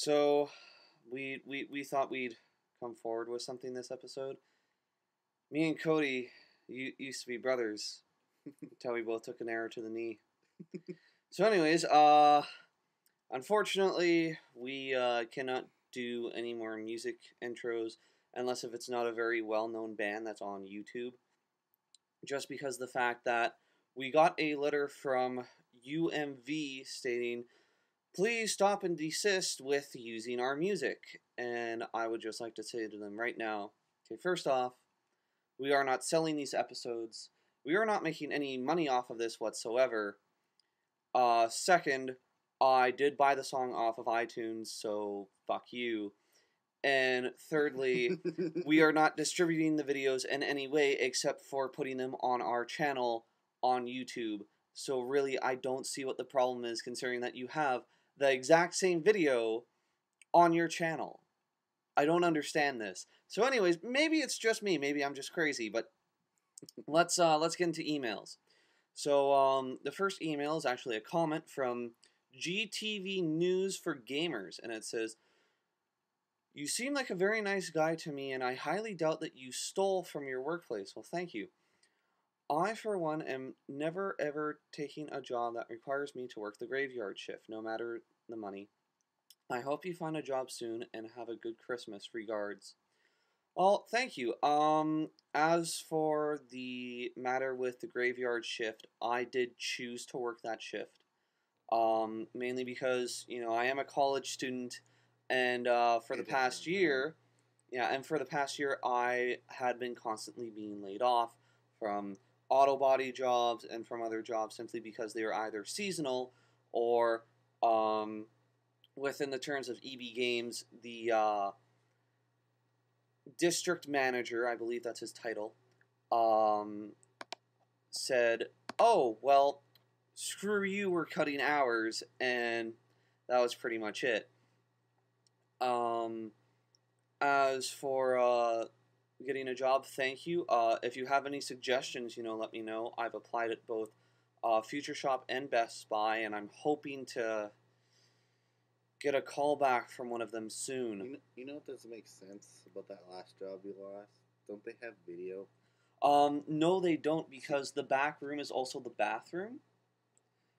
So, we thought we'd come forward with something this episode. Me and Cody used to be brothers until we both took an arrow to the knee. So, anyways, unfortunately, we cannot do any more music intros unless if it's not a very well-known band that's on YouTube. Just because of the fact that we got a letter from UMV stating, please stop and desist with using our music. And I would just like to say to them right now, okay, first off, we are not selling these episodes. We are not making any money off of this whatsoever. Second, I did buy the song off of iTunes, so fuck you. And thirdly, we are not distributing the videos in any way except for putting them on our channel on YouTube. So really, I don't see what the problem is, considering that you have the exact same video on your channel. I don't understand this. So anyways, maybe it's just me. Maybe I'm just crazy. But let's get into emails. So the first email is actually a comment from GTV News for Gamers, and it says, "You seem like a very nice guy to me, and I highly doubt that you stole from your workplace." Well, thank you. I, for one, am never ever taking a job that requires me to work the graveyard shift, no matter the money. I hope you find a job soon and have a good Christmas. Regards. Well, thank you. As for the matter with the graveyard shift, I did choose to work that shift. Mainly because, I am a college student, and for the past year, I had been constantly being laid off from auto body jobs and from other jobs simply because they were either seasonal or, within the terms of EB Games, the district manager, I believe that's his title, said, "Oh, well, screw you, we're cutting hours," and that was pretty much it. As for getting a job, thank you. If you have any suggestions, let me know. I've applied at both Future Shop and Best Buy, and I'm hoping to get a call back from one of them soon. You know what doesn't make sense about that last job you lost? Don't they have video? No, they don't, because the back room is also the bathroom.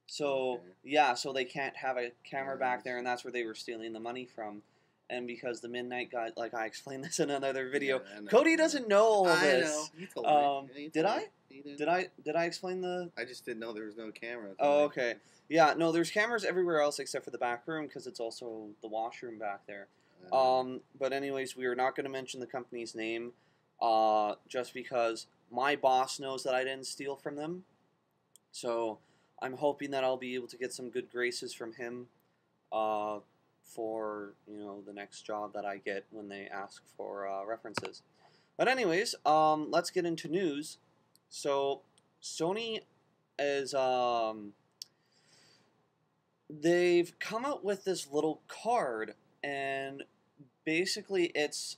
So, Okay. yeah, so they can't have a camera back there, and that's where they were stealing the money from. And because the Midnight guy, like I explained this in another video, Yeah, Cody doesn't know all of this. I know. You told me. Did I? You did. Did I explain the? I just didn't know there was no camera. Oh, okay. Yeah, no, there's cameras everywhere else except for the back room because it's also the washroom back there. But anyways, we are not going to mention the company's name, just because my boss knows that I didn't steal from them. So I'm hoping that I'll be able to get some good graces from him, for the next job that I get when they ask for references. But anyways, let's get into news. So Sony is they've come out with this little card, and basically it's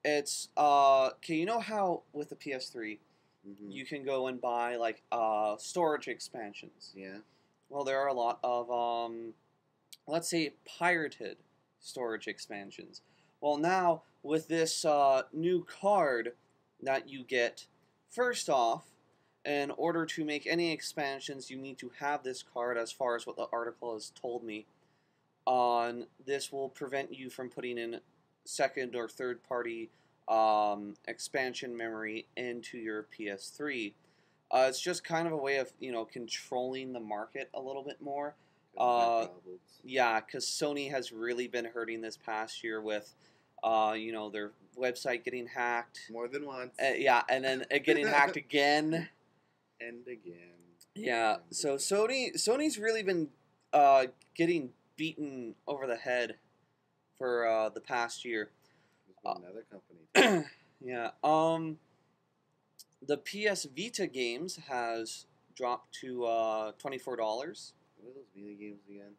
okay, you know how with the PS3 you can go and buy like storage expansions. Yeah. Well, there are a lot of let's say pirated storage expansions. Well, now with this new card that you get, first off, in order to make any expansions, you need to have this card, as far as what the article has told me. This will prevent you from putting in second or third party expansion memory into your PS3. It's just kind of a way of, controlling the market a little bit more. Yeah, because Sony has really been hurting this past year with, their website getting hacked. More than once. Yeah, and then it getting hacked again. And again. Yeah, so Sony's really been getting beaten over the head for the past year. There's another company. Yeah. The PS Vita games has dropped to $24. What are those Vita games again?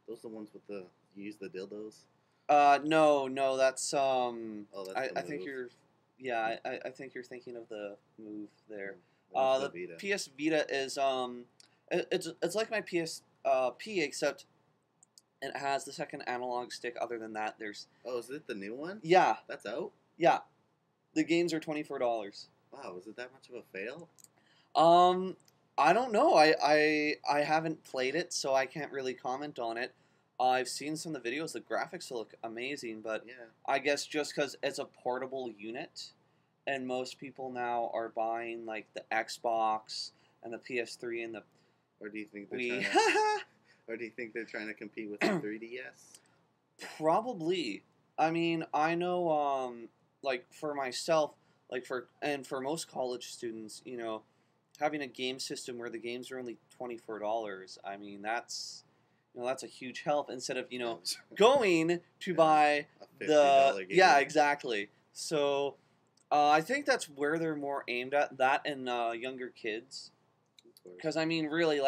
Those are the ones with you use the dildos? No, that's Oh, that's I think you're, I think you're thinking of the Move there. The The Vita. PS Vita is it's like my PSP, except It has the second analog stick. Other than that, there's... Oh, is it the new one? Yeah. That's out? Yeah. The games are $24. Wow, was it that much of a fail? I don't know. I haven't played it, so I can't really comment on it. I've seen some of the videos. The graphics look amazing, but Yeah. I guess just because it's a portable unit, and most people now are buying like the Xbox and the PS3 and the Or do you think they're Wii. trying to, or do you think they're trying to compete with the 3DS? Probably. I mean, I know, like for myself, for most college students, having a game system where the games are only $24. I mean, that's a huge help instead of going to buy A the game. yeah, exactly. So I think that's where they're more aimed at, that and younger kids. Because I mean, really,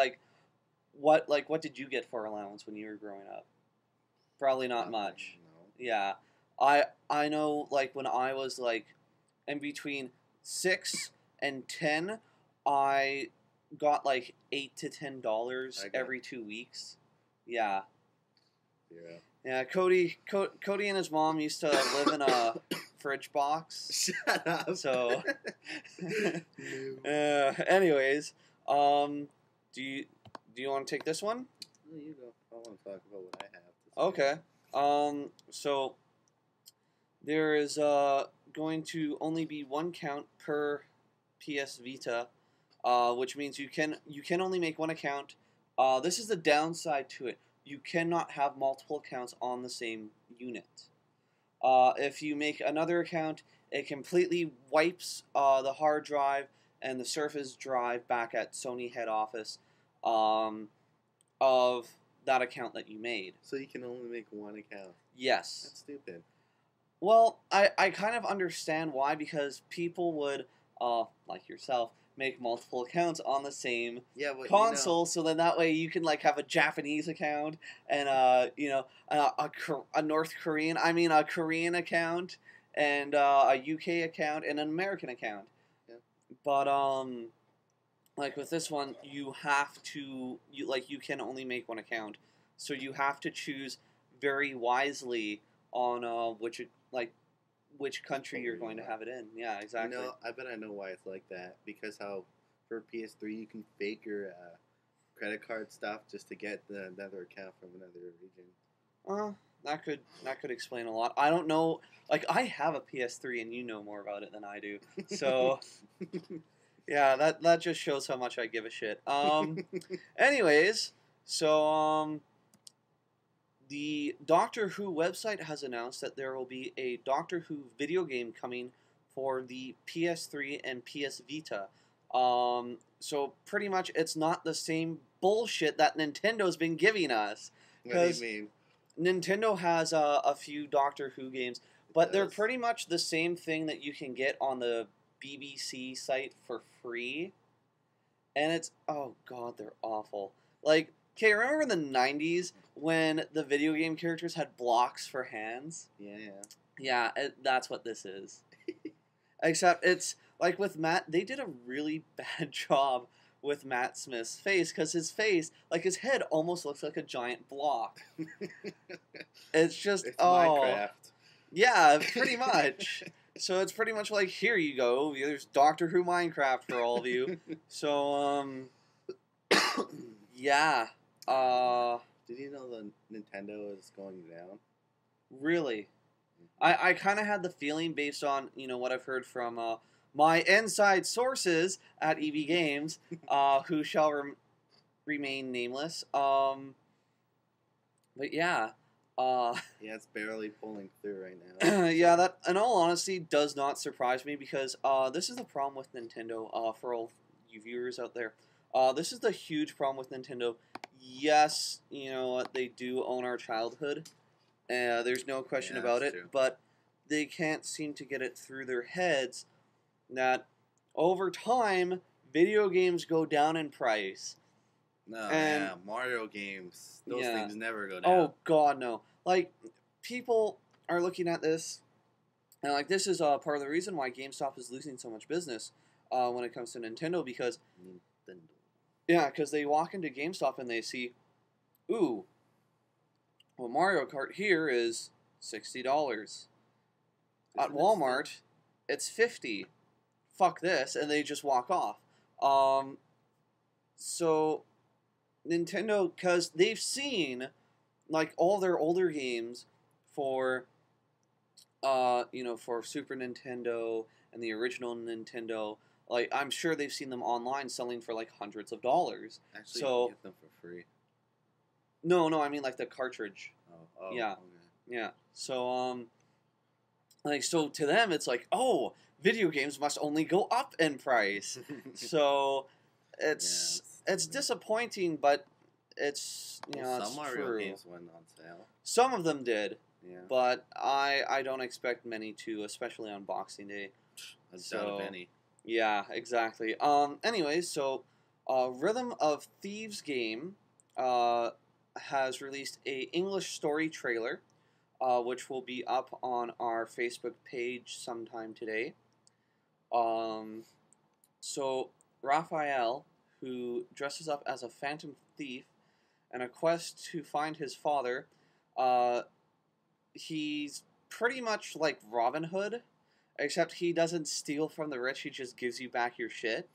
what did you get for allowance when you were growing up? Probably not much. No. Yeah, I know. Like when I was in between 6 and 10, I got like $8 to $10 every 2 weeks. Yeah. Yeah. Yeah. Cody and his mom used to live in a fridge box. Shut up. So. Anyways, do you want to take this one? No, you go. I want to talk about what I have to say. Okay. So there is going to only be one count per PS Vita, which means you can only make one account. This is the downside to it. You cannot have multiple accounts on the same unit. If you make another account, it completely wipes the hard drive and the Surface drive back at Sony head office of that account that you made. So you can only make one account? Yes. That's stupid. Well, I kind of understand why, because people would, like yourself, make multiple accounts on the same console, so then that way you can have a Japanese account and a Korean account and a UK account and an American account. Yeah. But with this one, you have to you can only make one account, so you have to choose very wisely on which country you're going to have it in. Yeah, exactly. I bet I know why it's like that. Because how for PS3 you can fake your credit card stuff just to get another account from another region. That could explain a lot. I don't know. I have a PS3, and you know more about it than I do. So, yeah, that just shows how much I give a shit. Anyways, so the Doctor Who website has announced that there will be a Doctor Who video game coming for the PS3 and PS Vita. So pretty much it's not the same bullshit that Nintendo's been giving us. What do you mean? Nintendo has a few Doctor Who games, but they're pretty much the same thing that you can get on the BBC site for free. And it's, oh god, they're awful. Okay, remember in the 90s when the video game characters had blocks for hands? Yeah. Yeah, that's what this is. Except it's, with Matt, they did a really bad job with Matt Smith's face, because his face, his head almost looks like a giant block. It's just, it's Minecraft. Yeah, pretty much. So it's pretty much here you go, there's Doctor Who Minecraft for all of you. So, yeah. Did you know the Nintendo is going down? Really? I kind of had the feeling, based on what I've heard from my inside sources at EB Games, who shall remain nameless. But yeah. Yeah, it's barely pulling through right now. Yeah, that, in all honesty, does not surprise me, because this is the problem with Nintendo, for all you viewers out there. This is the huge problem with Nintendo. Yes, they do own our childhood. There's no question about it. True. But they can't seem to get it through their heads that over time, video games go down in price. No, yeah, Mario games, those things never go down. Oh, God, no. People are looking at this, and, this is part of the reason why GameStop is losing so much business when it comes to Nintendo, because... Yeah, because they walk into GameStop and they see, ooh, Well, Mario Kart here is $60. At Isn't it Walmart, it's 50. Fuck this, and they just walk off. So Nintendo, because they've seen like all their older games for for Super Nintendo and the original Nintendo, like I'm sure they've seen them online selling for like hundreds of dollars. Actually, So you can get them for free. no, I mean like the cartridge. Oh, Yeah. okay. Yeah. So like so to them it's like, "Oh, video games must only go up in price." So it's disappointing, but it's Well, it's some Mario true. games went on sale. Some of them did, Yeah. but I don't expect many to, especially on Boxing Day. A doubt of any. Yeah, exactly. Anyways, so Rhythm of Thieves game has released a English story trailer, which will be up on our Facebook page sometime today. So Raphael, who dresses up as a phantom thief in a quest to find his father, he's pretty much like Robin Hood, except he doesn't steal from the rich, he just gives you back your shit.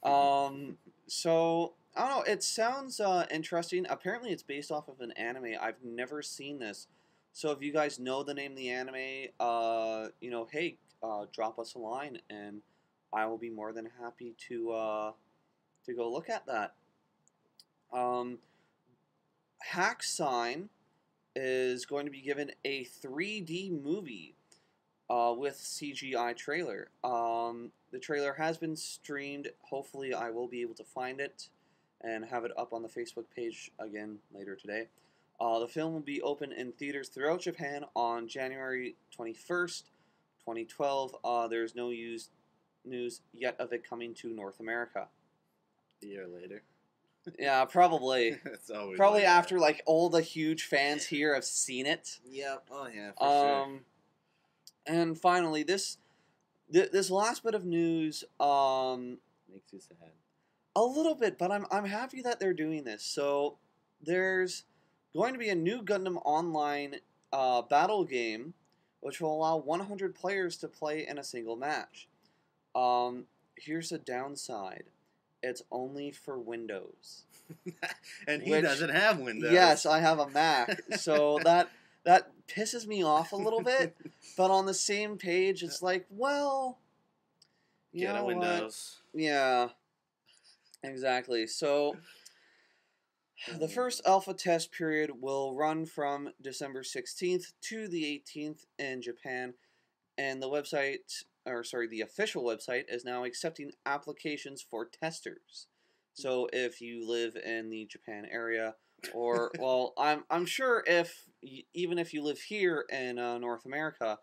So, I don't know, it sounds interesting. Apparently it's based off of an anime. I've never seen this. So if you guys know the name of the anime, hey, drop us a line, and I will be more than happy to go look at that. Hack Sign is going to be given a 3D movie with CGI trailer. The trailer has been streamed. Hopefully I will be able to find it and have it up on the Facebook page again later today. The film will be open in theaters throughout Japan on January 21st, 2012. There's no news yet of it coming to North America. A year later. Yeah, probably. It's always probably like after that. like all the huge fans here have seen it. Yep. Oh yeah, for sure. And finally, this last bit of news, Makes you sad. a little bit, but I'm happy that they're doing this. So there's going to be a new Gundam Online battle game, which will allow 100 players to play in a single match. Here's the downside: it's only for Windows. And he doesn't have Windows. Yes, I have a Mac, so that pisses me off a little bit. But on the same page, it's like, well, you Get know a Windows. what? Yeah, exactly. So the first alpha test period will run from December 16th to the 18th in Japan, and the official website is now accepting applications for testers. So if you live in the Japan area, or well, I'm sure even if you live here in North America,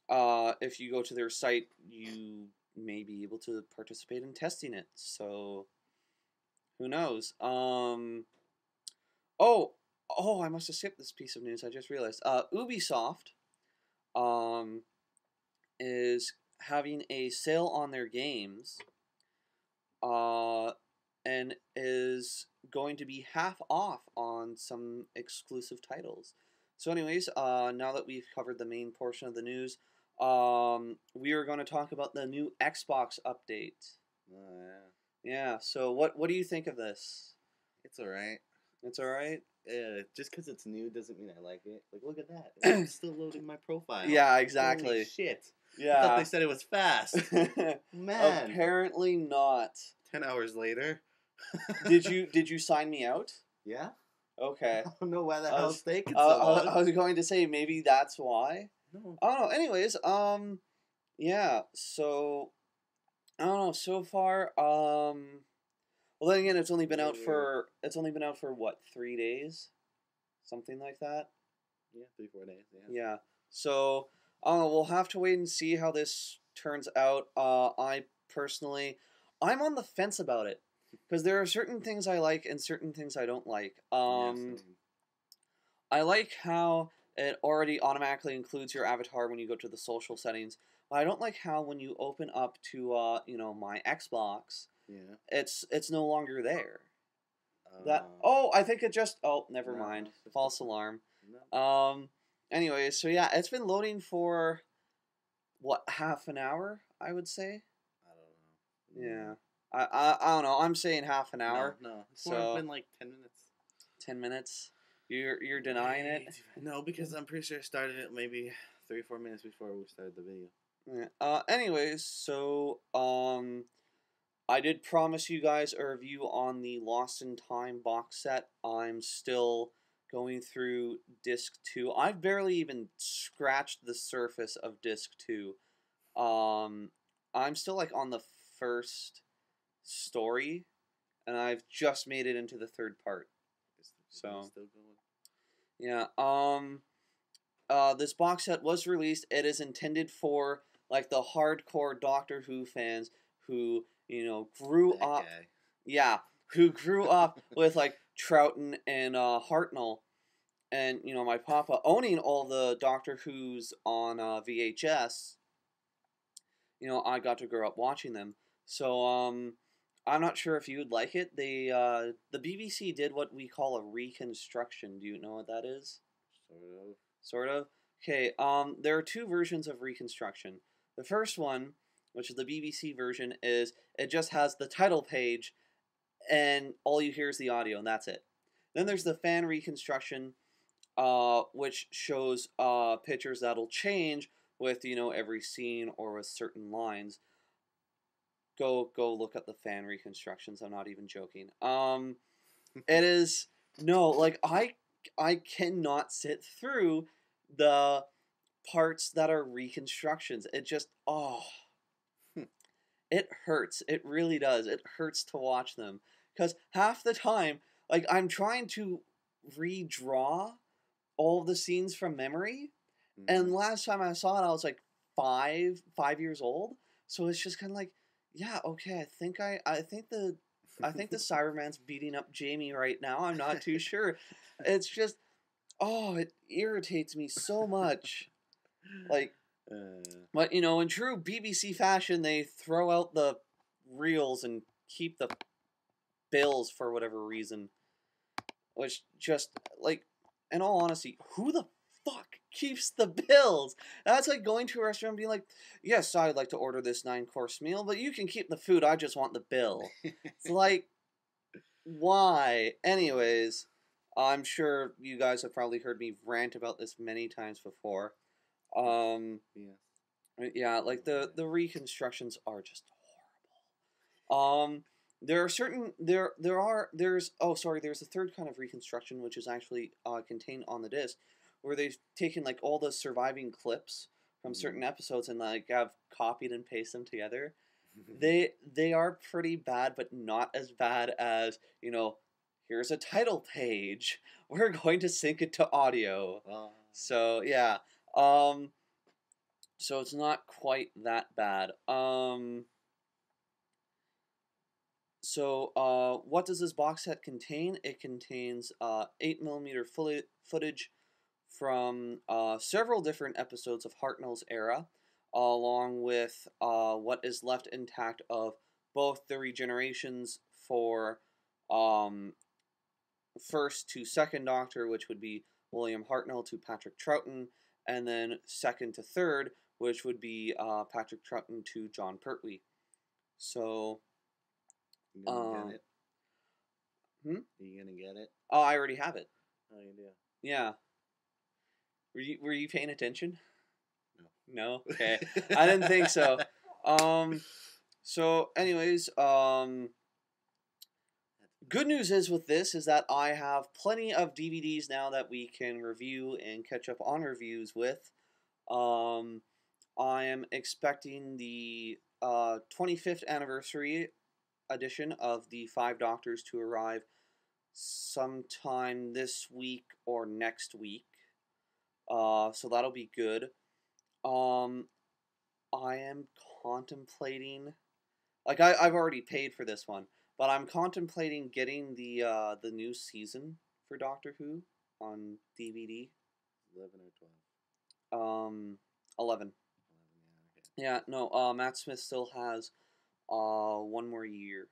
if you go to their site, you may be able to participate in testing it. So who knows? I must have skipped this piece of news. I just realized. Ubisoft is having a sale on their games, and is going to be half off on some exclusive titles. So anyways, now that we've covered the main portion of the news, we are going to talk about the new Xbox update. Oh yeah. Yeah, so what do you think of this? It's alright. It's alright? Just because it's new doesn't mean I like it. Like, look at that. It's still loading my profile. Yeah, exactly. Holy shit. Yeah. I thought they said it was fast. Man. Apparently not. 10 hours later. Did you sign me out? Yeah. Okay. I don't know why the hell's taking so long. I was going to say maybe that's why. No. I don't know. Anyways, yeah. So I don't know. So far, well, then again, it's only been out for what, 3 days, something like that. Yeah, 3-4 days. Yeah. Yeah. So we'll have to wait and see how this turns out. I personally, I'm on the fence about it because there are certain things I like and certain things I don't like. I like how it already automatically includes your avatar when you go to the social settings. But I don't like how when you open up to my Xbox, Yeah. it's no longer there. That I think it just never No, mind. it's just False alarm. No. Anyway, so yeah, it's been loading for what, half an hour, I would say. I don't know. Yeah. I don't know. I'm saying half an hour. No. It's So more been like 10 minutes. 10 minutes. You're denying it? No, because I'm pretty sure I started it maybe 3-4 minutes before we started the video. Yeah. Anyways, so I did promise you guys a review on the Lost in Time box set. I'm still going through disc 2. I've barely even scratched the surface of disc 2. I'm still like on the first story, and I've just made it into the third part. So Still going. yeah. This box set was released. It is intended for like the hardcore Doctor Who fans who, grew That up. guy. Yeah, who grew up with like Troughton and Hartnell, and my papa owning all the Doctor Who's on VHS. I got to grow up watching them. So I'm not sure if you would like it. The BBC did what we call a reconstruction. Do you know what that is? Sort of. Okay. There are two versions of reconstruction. The first one, which is the BBC version, is it just has the title page, and all you hear is the audio, and that's it. Then there's the fan reconstruction, which shows pictures that'll change with every scene or with certain lines. Go look at the fan reconstructions. I'm not even joking. It is no, like I cannot sit through the parts that are reconstructions. It just it hurts. It really does. It hurts to watch them because half the time, like I'm trying to redraw all the scenes from memory, and last time I saw it, I was like 5 years old. So it's just kind of like, yeah, okay. I think the Cyberman's beating up Jamie right now. I'm not too sure. It's just, it irritates me so much. Like, but in true BBC fashion, they throw out the reels and keep the bills for whatever reason. Which just, like, in all honesty, who the fuck keeps the bills? That's like going to a restaurant and being like, yes, I'd like to order this 9-course meal, but you can keep the food, I just want the bill. It's like, why? Anyways, I'm sure you guys have probably heard me rant about this many times before. Yeah, like the reconstructions are just horrible. There are certain there's a third kind of reconstruction which is actually contained on the disc, where they've taken like all the surviving clips from certain episodes and like have copied and pasted them together. They are pretty bad, but not as bad as here's a title page. We're going to sync it to audio. So yeah, so it's not quite that bad. So, what does this box set contain? It contains 8mm footage from several different episodes of Hartnell's era, along with what is left intact of both the regenerations for first to second Doctor, which would be William Hartnell to Patrick Troughton, and then second to third, which would be Patrick Troughton to John Pertwee. So... You gonna get it? Hmm? Are you gonna get it? Oh, I already have it. Oh, you do? Yeah. Were you paying attention? No. No? Okay. I didn't think so. So anyways, good news is with this is that I have plenty of DVDs now that we can review and catch up on reviews with. I am expecting the 25th anniversary edition of the Five Doctors to arrive sometime this week or next week. So that'll be good. I am contemplating, like I've already paid for this one, but I'm contemplating getting the new season for Doctor Who on DVD. 11 or 12. 11. Yeah, okay. Yeah, no. Matt Smith still has one more year.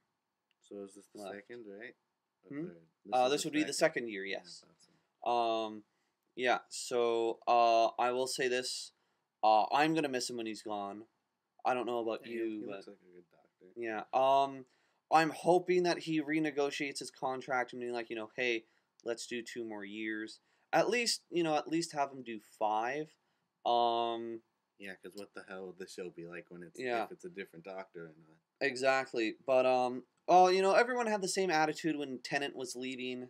So is this the second, right? A Hmm? third. This is This would be the second year, Yeah, yes. I thought so. Yeah. So I will say this: I'm gonna miss him when he's gone. I don't know about Yeah, you, he but looks like a good doctor. yeah. I'm hoping that he renegotiates his contract and being like, hey, let's do 2 more years. At least have him do 5. Um, Yeah, because what the hell would the show be like when yeah, if it's a different doctor or not? exactly. But everyone had the same attitude when Tennant was leaving,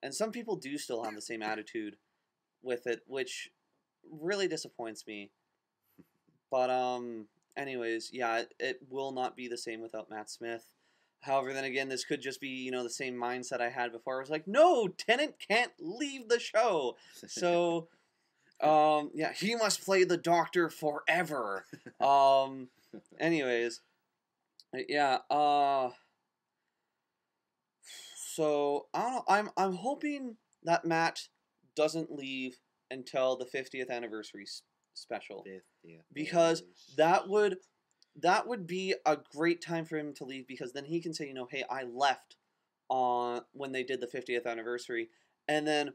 and some people do still have the same attitude with it, which really disappoints me. But anyways, yeah, it will not be the same without Matt Smith. However, then again, this could just be the same mindset I had before. I was like, no, Tennant can't leave the show. So yeah, he must play the Doctor forever. Um, anyways, yeah. So I don't know. I'm hoping that Matt doesn't leave until the 50th anniversary special, 50th. because Holy that shit. would that would be a great time for him to leave, because then he can say, hey, I left on when they did the 50th anniversary, and then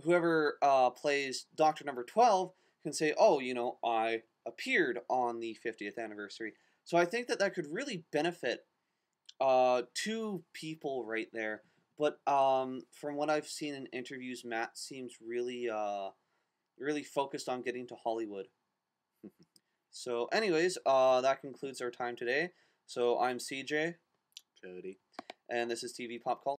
whoever plays Doctor Number 12 can say, oh, I appeared on the 50th anniversary. So I think that could really benefit 2 people right there. But from what I've seen in interviews, Matt seems really focused on getting to Hollywood. So, anyways, that concludes our time today. So I'm CJ, Cody. and this is TV Pop Culture.